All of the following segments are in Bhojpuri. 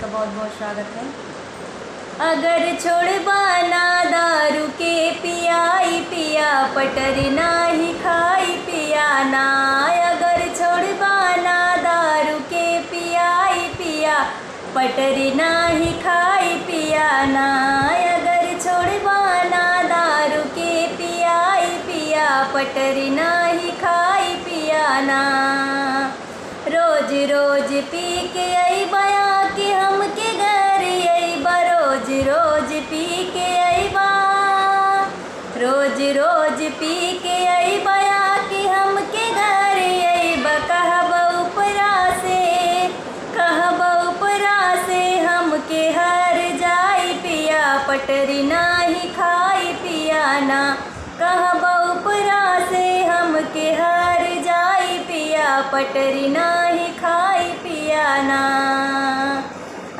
आपका बहुत बहुत स्वागत है। अगर छोड़बाना दारू के पियाई पिया पटर नाही खाई पिया ना। अगर छोड़बाना दारू के पियाई पिया पटर नाही खाई पिया ना। अगर छोड़बाना दारू के पियाई पिया पटर नाही खाई पिया ना। रोज रोज पी के आई बया के हम के घर अइबा। रोज रोज पी के अइबा। रोज रोज पी के आई बया के हम के घर अइबा। कहबा उपरा से हम के हर जाई पिया पटरी नाही खाई पिया ना। कहबा उपरा से हम के हर जाई पिया पटरी नाही खाई पिया ना।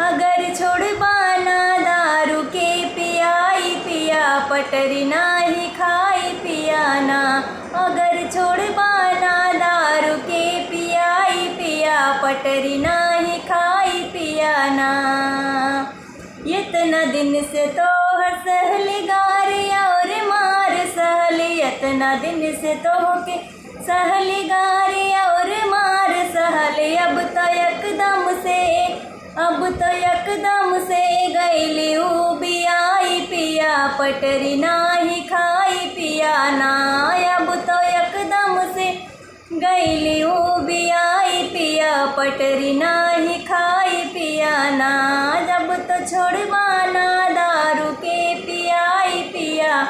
अगर छोड़बाना दारू के पियाई पिया पटरी नाही खाई पिया ना। अगर छोड़बाना दारू के पियाई पिया पटरी नाही खाई पिया ना। इतना दिन से तो हर सहली गारी और मार सहली। इतना दिन से तो के सहली गारी और मार सहली। अब तो एकदम से गईली उबियाई पिया पटरी नाही खाई पिया ना। अब तो एकदम से गईली उबियाई पिया पटरी नाही खाई पिया ना। जब तो छोड़बाना दारू के पियाई पिया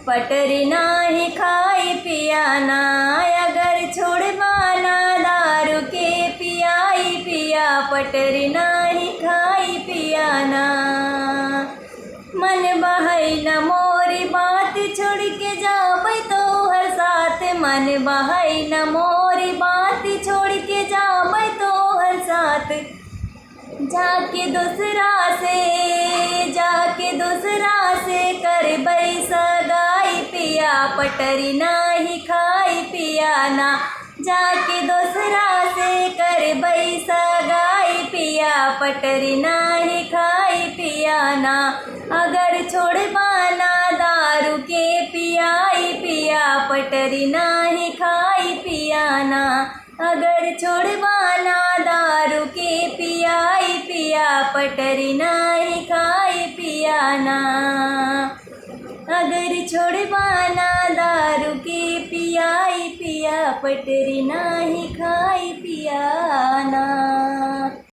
पटरी नाही खाई पिया ना। अगर छोड़बाना दारू के पियाई पिया पटरी नाही खाई पिया ना। मन बहई न मोरी बात छोड़ के जाबै तोहर साथ। मन बहई न मोरी बात छोड़ के जाबै तोहर साथ। जाके दूसरा से करबै सगाई पिया पटरी नाही खाई पिया ना। जाके दूसरा से करबै सगाई पिया पटरी नाही खाई पिया ना। अगर छोड़बाना दारू के पियाई पिया पटरी नाही खाई पिया ना। अगर छोड़बाना दारू के पियाई पिया पटरी नाही खाई पिया ना। अगर छोड़बाना दारू के पियाई पिया पटरी नाही खाई पिया